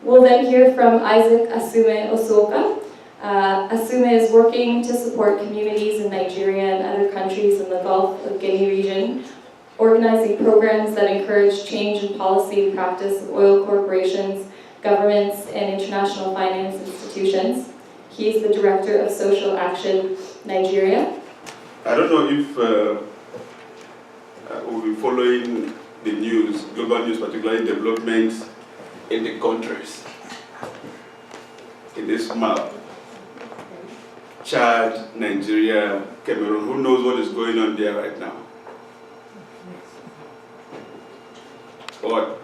We'll then hear from Isaac Asume Osuoka. Asume is working to support communities in Nigeria and other countries in the Gulf of Guinea region, organizing programs that encourage change in policy and practice of oil corporations, governments, and international finance institutions. He is the Director of Social Action Nigeria. I don't know if we'll be following the news, global news, particularly developments in the countries. In this map, Chad, Nigeria, Cameroon, who knows what is going on there right now? What?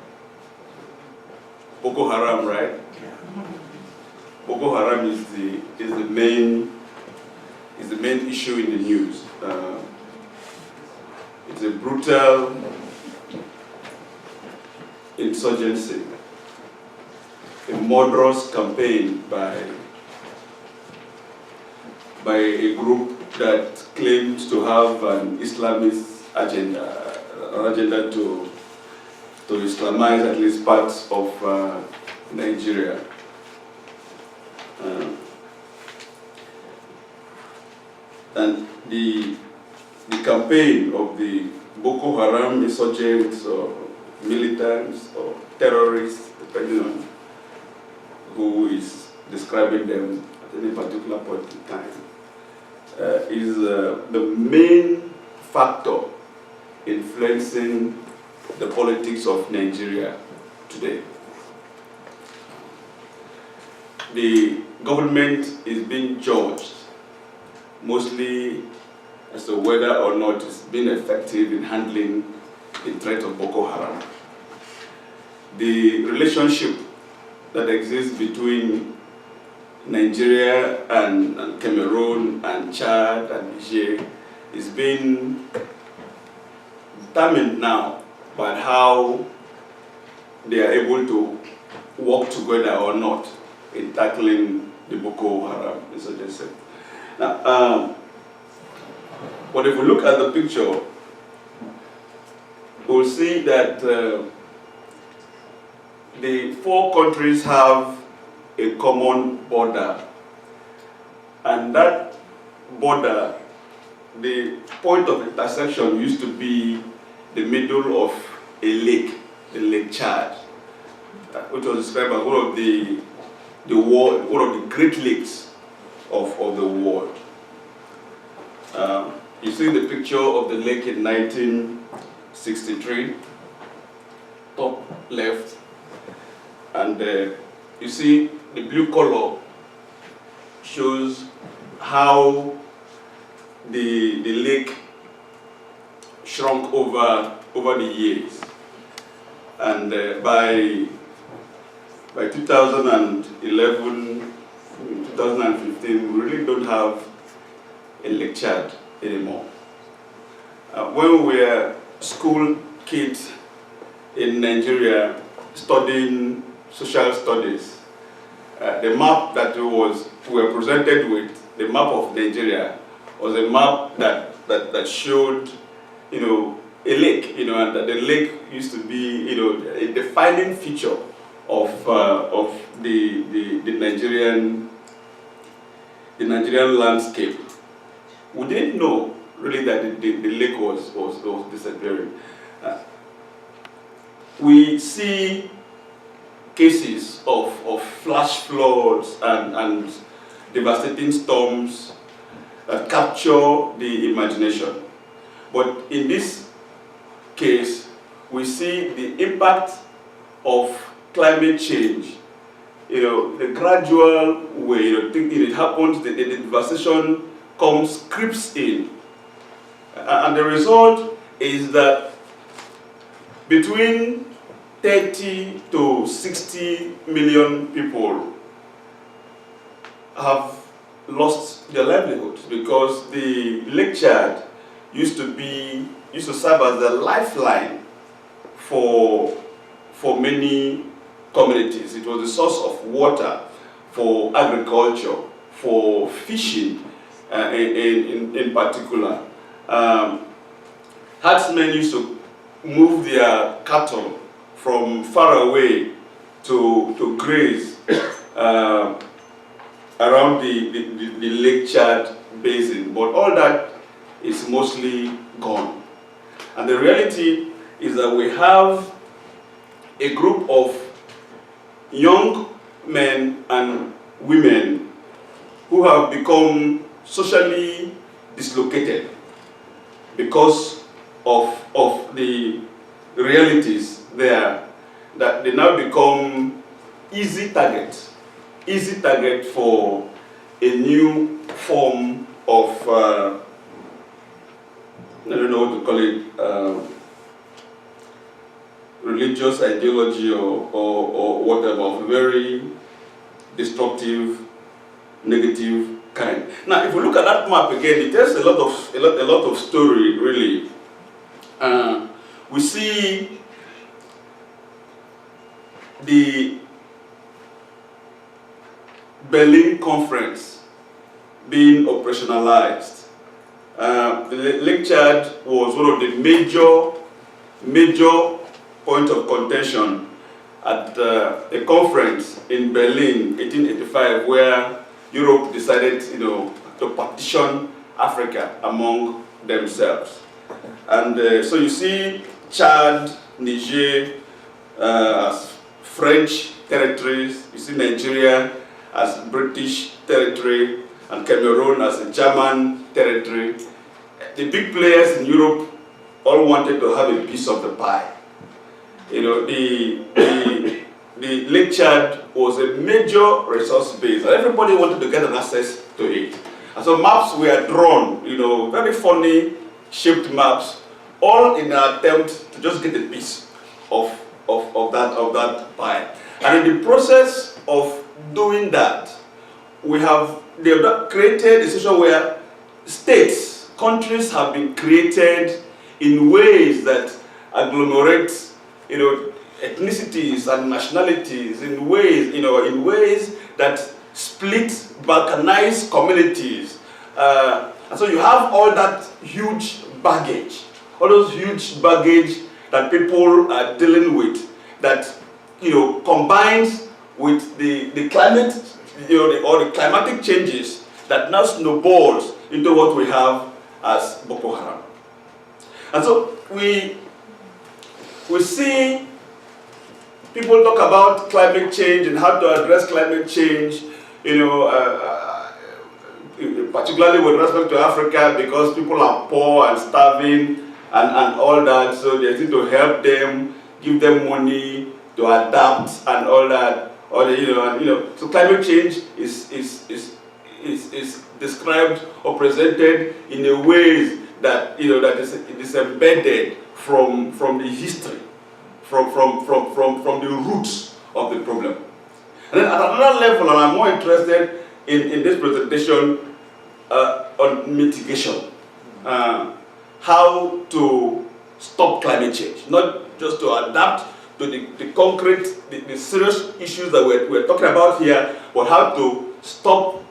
Boko Haram, right? Boko Haram is the main issue in the news. It's a brutal insurgency, a murderous campaign by a group that claims to have an Islamist agenda, an agenda to Islamize at least parts of Nigeria. And the campaign of the Boko Haram insurgents or militants or terrorists, depending on who is describing them at any particular point in time, is the main factor influencing the politics of Nigeria today. The government is being judged mostly as to whether or not it's been effective in handling the threat of Boko Haram. The relationship that exists between Nigeria and Cameroon and Chad and Niger is being determined now by how they are able to work together or not in tackling the Boko Haram insurgency. Now, but if we look at the picture, we'll see that the four countries have a common border, and that border, the point of intersection used to be the middle of a lake, the Lake Chad, which was described as one of the great lakes of the world. You see the picture of the lake in 1963, top left, and you see the blue color shows how the lake shrunk over the years, and by 2011, 2015, we really don't have a Lake Chad anymore. When we were school kids in Nigeria studying social studies, the map that we were presented with, the map of Nigeria, was a map that showed, a lake, and that the lake used to be, a defining feature of the Nigerian landscape. We didn't know really that the lake was disappearing. We see cases of flash floods and devastating storms that capture the imagination. But in this case, we see the impact of climate change. The gradual way, it happens, the devastation creeps in. And the result is that between 30 to 60 million people have lost their livelihoods because the Lake Chad used to serve as a lifeline for many communities. It was a source of water for agriculture, for fishing in particular. Herdsmen used to move their cattle from far away to graze around the Lake Chad basin, but all that is mostly gone. And the reality is that we have a group of young men and women who have become socially dislocated because of the realities there, that they now become easy target for a new form of I don't know what to call it, religious ideology or whatever, of a very destructive, negative kind. Now, if we look at that map again, it tells a lot of story, really. We see the Berlin Conference being operationalized. The Lake Chad was one of the major point of contention at a conference in Berlin, 1885, where Europe decided, to partition Africa among themselves. And so you see Chad, Niger as French territories, you see Nigeria as British territory, and Cameroon as a German territory. The big players in Europe all wanted to have a piece of the pie. The Lake Chad was a major resource base, and everybody wanted to get an access to it. And so maps were drawn, very funny shaped maps, all in an attempt to just get a piece of that pie. And in the process of doing that, they have created a situation where countries have been created in ways that agglomerate, ethnicities and nationalities, in ways that split, balkanize communities. And so you have all that huge baggage, all those huge baggage that people are dealing with, that combines with the climate, or the climatic changes that now snowballs into what we have as Boko Haram. And so we see people talk about climate change and how to address climate change, particularly with respect to Africa, because people are poor and starving and all that, so they need to help them, give them money to adapt and all that. So climate change is described or presented in a way that that is embedded from the history, from the roots of the problem. And then at another level, and I'm more interested in this presentation on mitigation, how to stop climate change, not just to adapt to the concrete, the serious issues that we're talking about here, but how to stop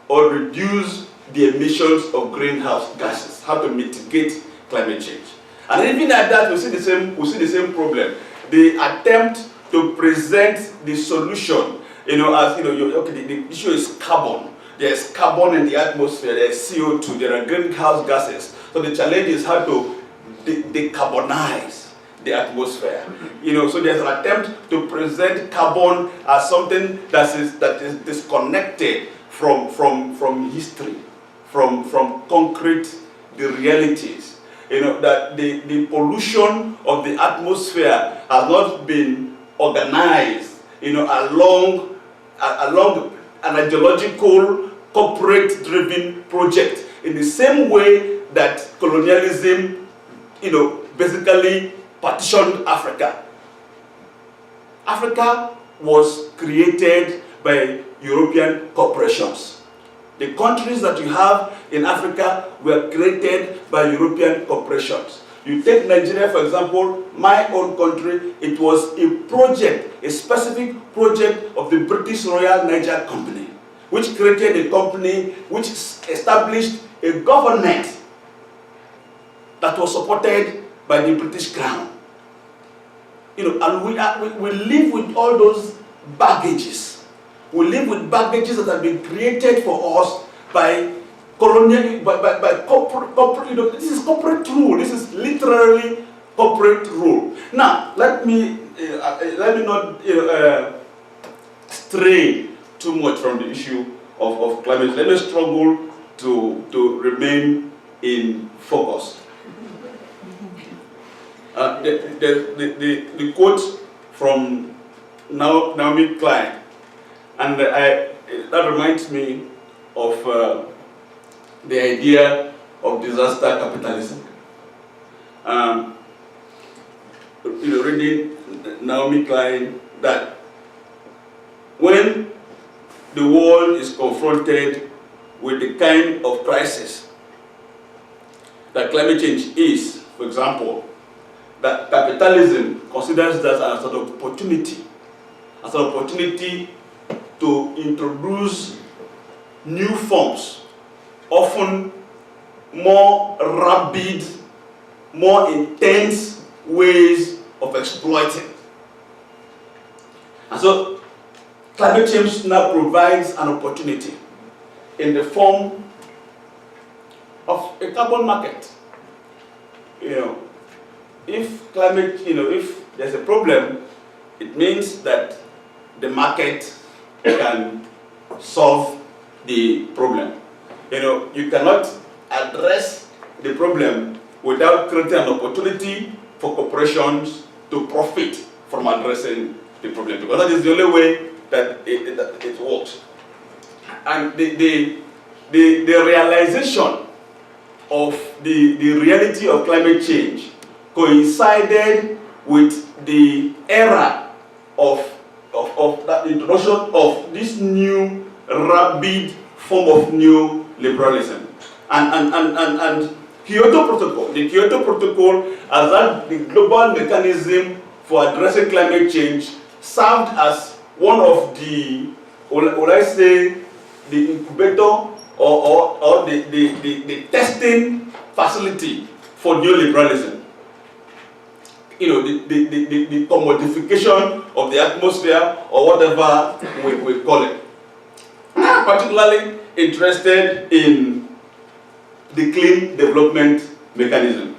or reduce the emissions of greenhouse gases, how to mitigate climate change. And even at that, we see the same problem. The attempt to present the solution, the issue is carbon. There's carbon in the atmosphere, there's CO2, there are greenhouse gases. So the challenge is how to decarbonize the atmosphere. So there's an attempt to present carbon as something that is disconnected from history, from concrete, the realities. That the pollution of the atmosphere has not been organized, along an ideological, corporate-driven project in the same way that colonialism, basically partitioned Africa. Africa was created by European corporations. The countries that you have in Africa were created by European corporations. You take Nigeria, for example, my own country, it was a specific project of the British Royal Niger Company, which created a company which established a government that was supported by the British Crown. and we live with all those baggages. We live with baggages that have been created for us by colonial, by corporate, this is corporate rule. This is literally corporate rule. Now, let me not stray too much from the issue of climate change. Let me struggle to remain in focus. The quote from Naomi Klein, and that reminds me of the idea of disaster capitalism. Reading Naomi Klein, that when the world is confronted with the kind of crisis that climate change is, for example, that capitalism considers that as an opportunity to introduce new forms, often more rapid, more intense ways of exploiting. And so climate change now provides an opportunity in the form of a carbon market. If there's a problem, it means that the market can solve the problem. You cannot address the problem without creating an opportunity for corporations to profit from addressing the problem, because that is the only way that it works. And the realization of the reality of climate change coincided with the era of that introduction of this new rapid form of neoliberalism. And Kyoto Protocol, the Kyoto Protocol, as that the global mechanism for addressing climate change, served as one of the, would I say, the incubator or the testing facility for neoliberalism. The commodification of the atmosphere, or whatever we call it. I'm particularly interested in the clean development mechanism.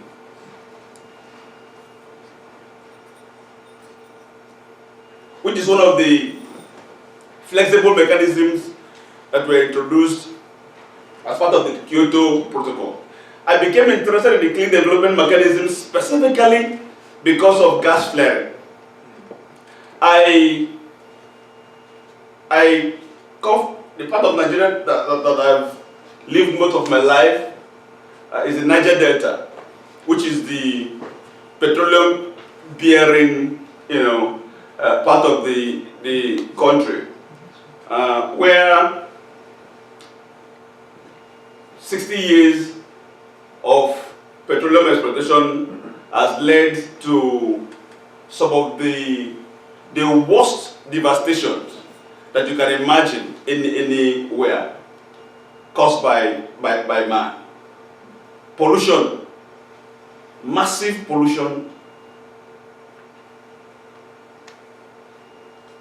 Which is one of the flexible mechanisms that were introduced as part of the Kyoto Protocol. I became interested in the clean development mechanism specifically because of gas flaring. The part of Nigeria that I've lived most of my life is the Niger Delta, which is the petroleum-bearing, part of the country, where 60 years of petroleum exploitation has led to some of the worst devastations that you can imagine anywhere caused by man. Pollution, massive pollution,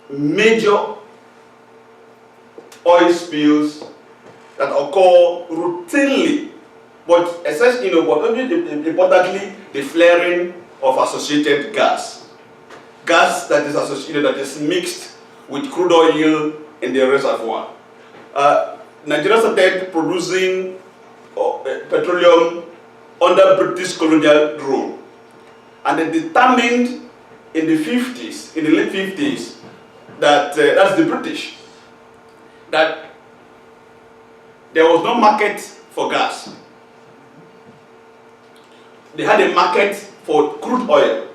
major oil spills that occur routinely, but essentially, but importantly, the flaring of associated gas that is associated, that is mixed with crude oil in the reservoir. Nigeria started producing petroleum under British colonial rule, and they determined in the late 50s, that that's the British, that there was no market for gas. They had a market for crude oil.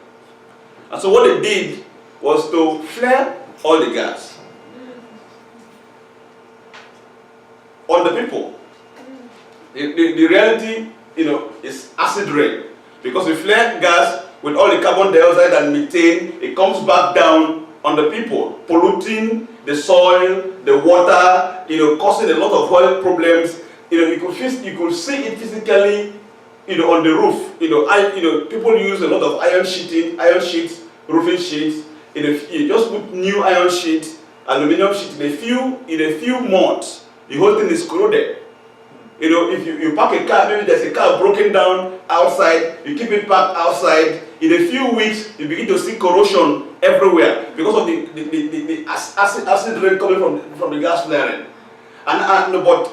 And so what they did was to flare all the gas on the people. The reality, is acid rain. Because we flare gas with all the carbon dioxide and methane, it comes back down on the people, polluting the soil, the water, causing a lot of oil problems. You could see it physically, on the roof. People use a lot of iron sheets roofing sheets, you just put new iron sheet, aluminum sheet in a few months, the whole thing is corroded. You know, if you park a car, maybe there's a car broken down outside, you keep it parked outside, in a few weeks, you begin to see corrosion everywhere because of the acid rain coming from the gas flaring. But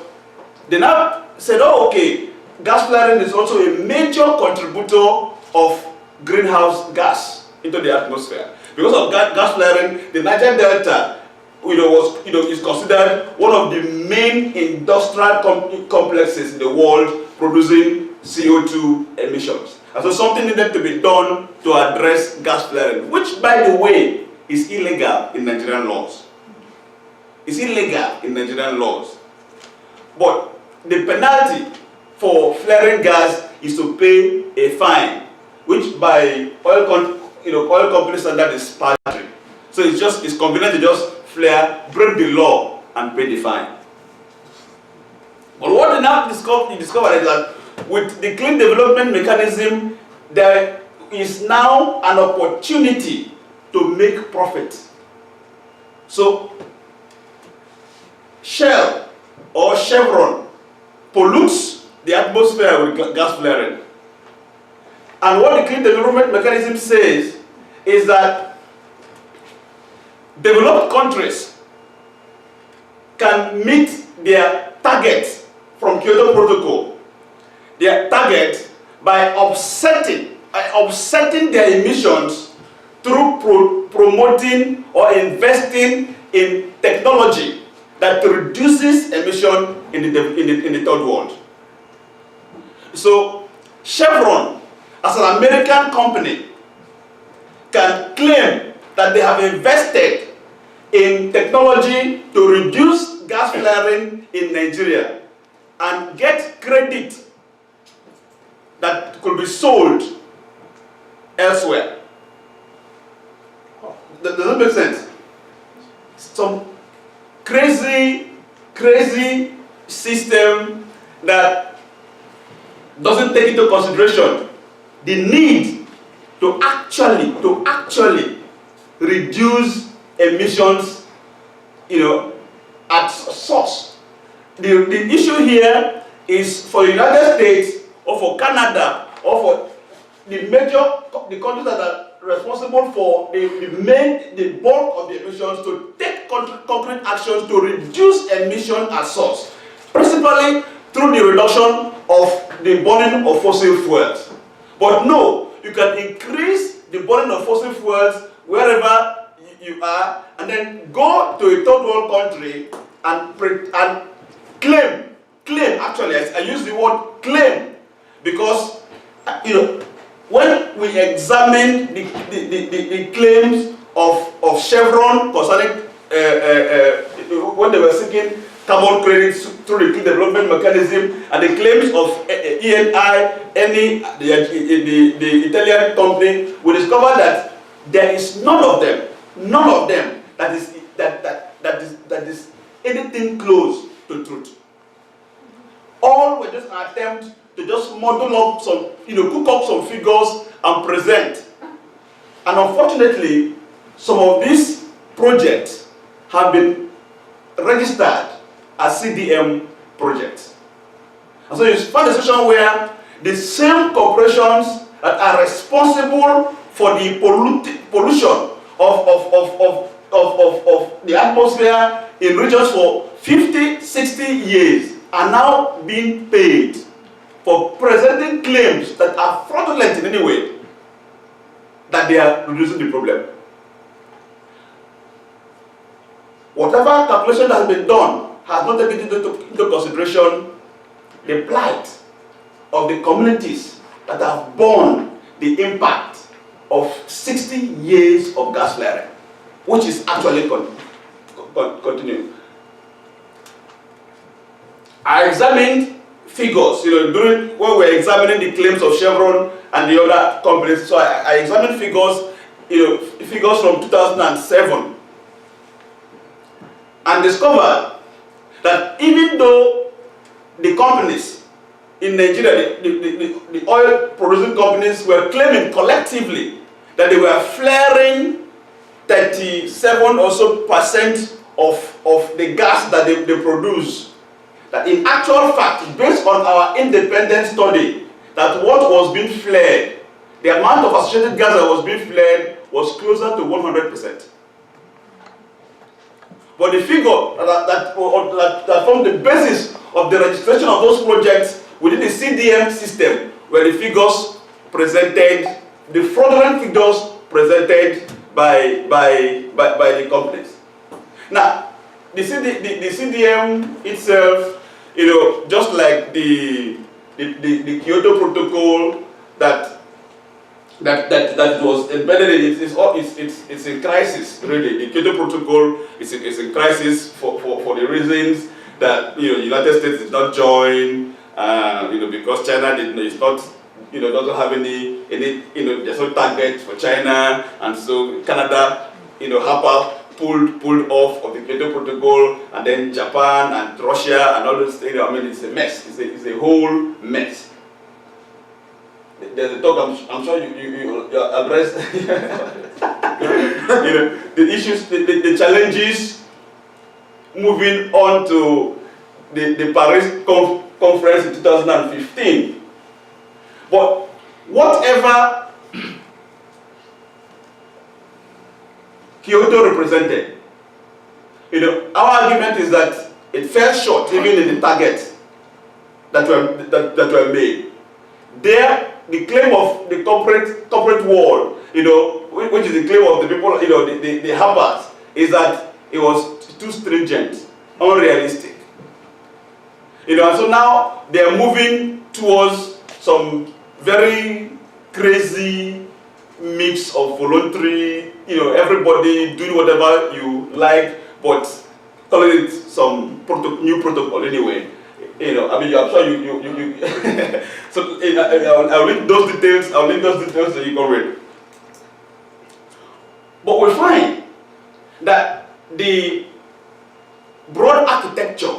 they now said, oh, okay, gas flaring is also a major contributor of greenhouse gas into the atmosphere. Because of gas flaring, the Niger Delta, is considered one of the main industrial complexes in the world producing CO2 emissions. And so something needed to be done to address gas flaring, which, by the way, is illegal in Nigerian laws. It's illegal in Nigerian laws. But the penalty for flaring gas is to pay a fine, which by oil company standard is paltry. So it's convenient to just flare, break the law, and pay the fine. But what they now discovered is that with the clean development mechanism, there is now an opportunity to make profit. So Shell or Chevron pollutes the atmosphere with gas flaring. And what the clean development mechanism says is that developed countries can meet their targets from Kyoto Protocol, their target by offsetting their emissions through promoting or investing in technology that reduces emission in the third world. So Chevron, as an American company, can claim that they have invested in technology to reduce gas flaring in Nigeria and get credit that could be sold elsewhere. Does that make sense? Some crazy system that doesn't take into consideration the need to actually reduce emissions, at source. The issue here is for the United States or for Canada or for the countries that are responsible for the bulk of the emissions to take concrete actions to reduce emission at source, principally through the reduction of the burning of fossil fuels. But no, you can increase the burning of fossil fuels wherever you are, and then go to a third world country and claim. Actually, I use the word claim because when we examine the claims of Chevron concerning when they were seeking carbon credits through the clean development mechanism, and the claims of Eni, the Italian company, we discover that there is none of them that is anything close to truth. All were just an attempt to just model up some, cook up some figures and present. And unfortunately, some of these projects have been registered as CDM projects. And so you find a situation where the same corporations that are responsible for the pollution of the atmosphere in regions for 50, 60 years are now being paid for presenting claims that are fraudulent in any way that they are reducing the problem. Whatever calculation that has been done has not taken into consideration the plight of the communities that have borne the impact of 60 years of gas flaring, which is actually continuing. I examined figures, when we were examining the claims of Chevron and the other companies. So I examined figures, figures from 2007, and discovered that even though the companies in Nigeria, the oil producing companies, were claiming collectively that they were flaring 37 or so % of the gas that they produce. That in actual fact, based on our independent study, that what was being flared, the amount of associated gas that was being flared was closer to 100%. But the figure that formed the basis of the registration of those projects within the CDM system were the figures presented, the fraudulent figures presented by the companies. Now, the CDM itself, just like the Kyoto Protocol that was embedded in it, it's a crisis, really. The Kyoto Protocol is a crisis for the reasons that the United States did not join, because China is not, doesn't have any there's no target for China, and so Canada, pulled off of the Kyoto Protocol, and then Japan and Russia and all those things. I mean, it's a mess. It's a whole mess. There's a talk I'm sure you address. The issues, the challenges moving on to the Paris conference in 2015. But whatever Kyoto represented, our argument is that it fell short even in the targets that were made. There, the claim of the corporate world, which is the claim of the people, the Harvards, is that it was too stringent, unrealistic. And so now they are moving towards some very crazy mix of voluntary, everybody doing whatever you like, but calling it some new protocol anyway. I'm sure you so I'll link those details. So you can read. But we find that the broad architecture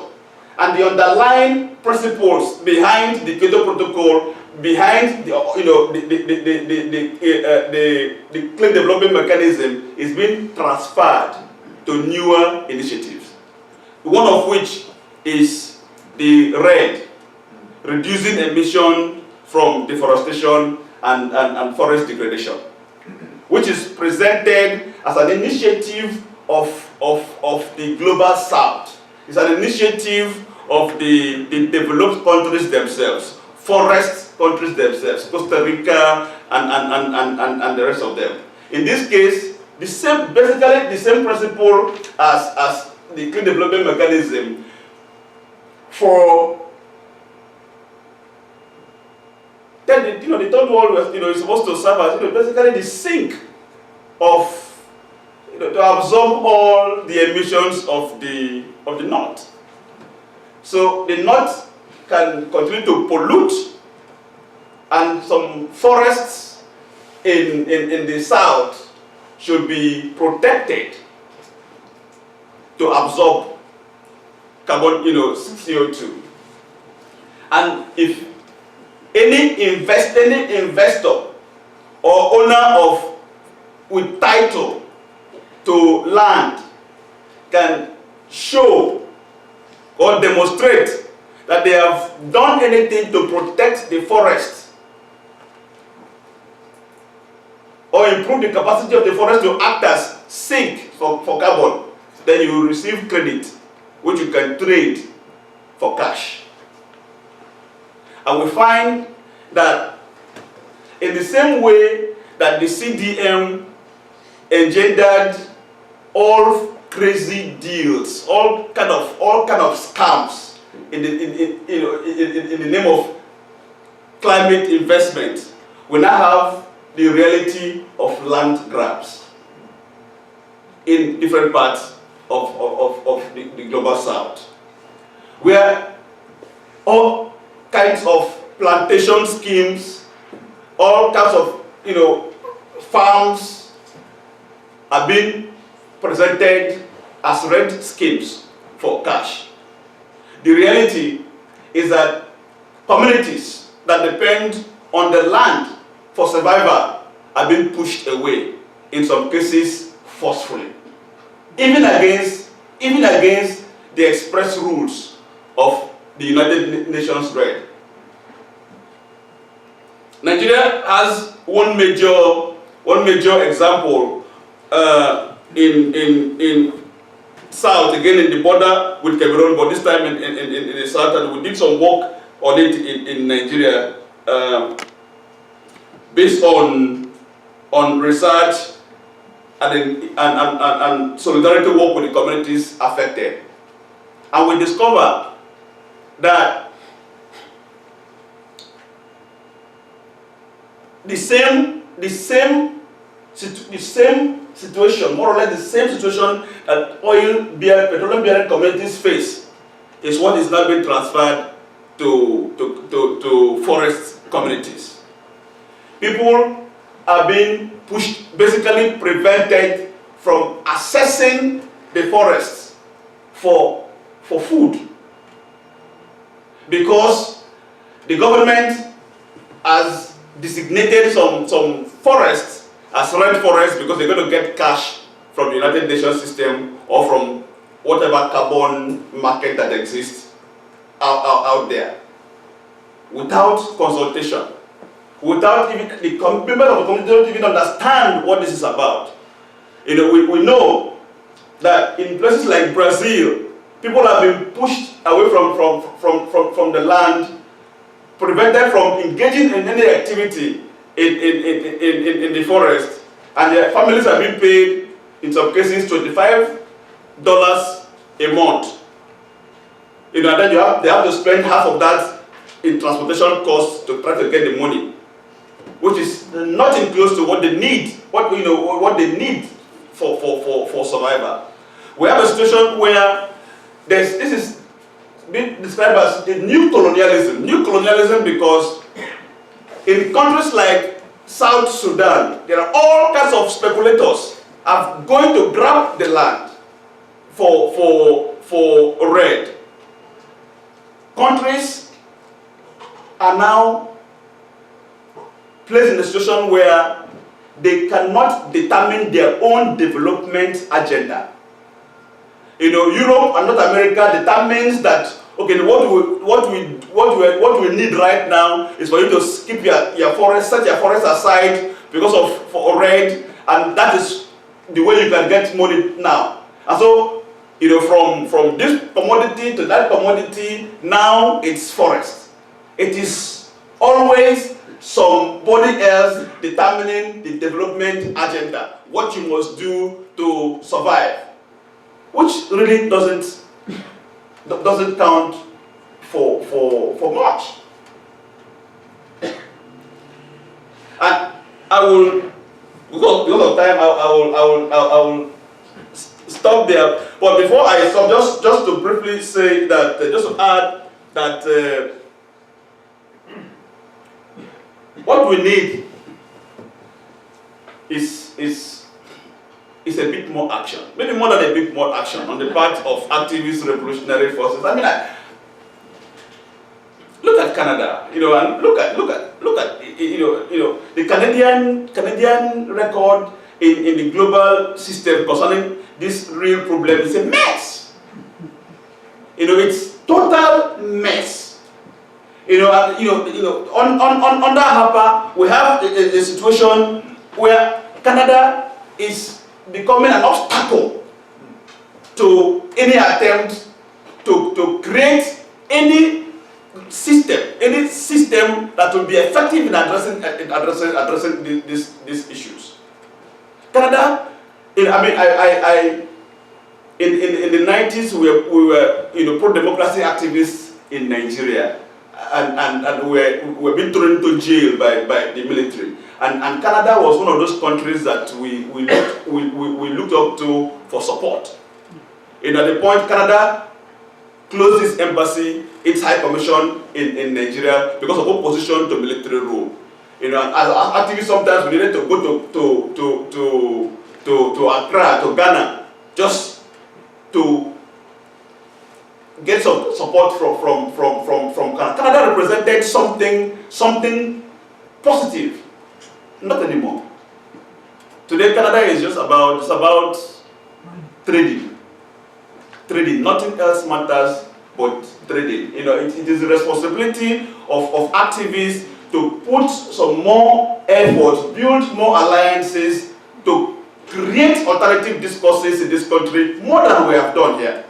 and the underlying principles behind the Kyoto Protocol, behind the clean development mechanism, is being transferred to newer initiatives. One of which is the RED, reducing emission from deforestation and forest degradation, which is presented as an initiative of the Global South. It's an initiative of the developed countries themselves, forest countries themselves, Costa Rica and the rest of them. In this case, basically the same principle as the clean development mechanism. For then, the third world is supposed to serve as basically the sink of to absorb all the emissions of the north. So the north can continue to pollute, and some forests in the south should be protected to absorb carbon, CO2. And if any investor or owner with title to land can show or demonstrate that they have done anything to protect the forest or improve the capacity of the forest to act as sink for carbon, then you will receive credit, which you can trade for cash. And we find that in the same way that the CDM engendered all crazy deals, all kind of scams in the name of climate investment, we now have the reality of land grabs in different parts of the global south, where all kinds of plantation schemes, all kinds of farms are being presented as rent schemes for cash. The reality is that communities that depend on the land for survival are being pushed away, in some cases forcefully, even against the express rules of the United Nations RED. Nigeria has one major example in south, again in the border with Cameroon, but this time in the south, and we did some work on it in Nigeria based on research and solidarity work with the communities affected. And we discovered that the same situation, more or less the same situation that petroleum-bearing communities face, is what is now being transferred to forest communities. People are being pushed, basically prevented from accessing the forests for food, because the government has designated some forests as red forests because they're going to get cash from the United Nations system or from whatever carbon market that exists out there, without consultation, without even the members of the community don't even understand what this is about. You know, we know that in places like Brazil, people have been pushed away from the land, prevented from engaging in any activity in the forest, and their families are being paid, in some cases, $25 a month. You know, and then they have to spend half of that in transportation costs to try to get the money, which is nothing close to what they need, what they need for survival. We have a situation where this is being described as the new colonialism. New colonialism because in countries like South Sudan, there are all kinds of speculators are going to grab the land for red. Countries are now placed in a situation where they cannot determine their own development agenda. You know, Europe and North America determines that, okay, what we need right now is for you to keep your forest, set your forest aside because for red, and that is the way you can get money now. And so, you know, from this commodity to that commodity, now it's forest. It is always somebody else determining the development agenda, what you must do to survive, which really doesn't count for much. And I will, because of time, I will stop there. But before I stop, just to briefly say that, just to add that what we need is a bit more action, maybe more than a bit more action on the part of activist revolutionary forces. I mean, look at Canada, you know, and look at you know the Canadian record in the global system concerning this real problem is a mess. You know, it's total mess. You know, under Harper, we have a situation where Canada is becoming an obstacle to any attempt to create any system that will be effective in addressing these issues. Canada, in the 90s, we were pro-democracy activists in Nigeria, and we were being thrown into jail by the military. And Canada was one of those countries that we looked up to for support. You know, at the point Canada closed its embassy, its high commission in Nigeria because of opposition to military rule. You know, as activists sometimes we needed to go to Accra, to Ghana, just to get some support from Canada. Canada represented something positive. Not anymore. Today, Canada is just about trading. Trading, nothing else matters but trading. You know, it is the responsibility of activists to put some more effort, build more alliances, to create alternative discourses in this country, more than we have done here.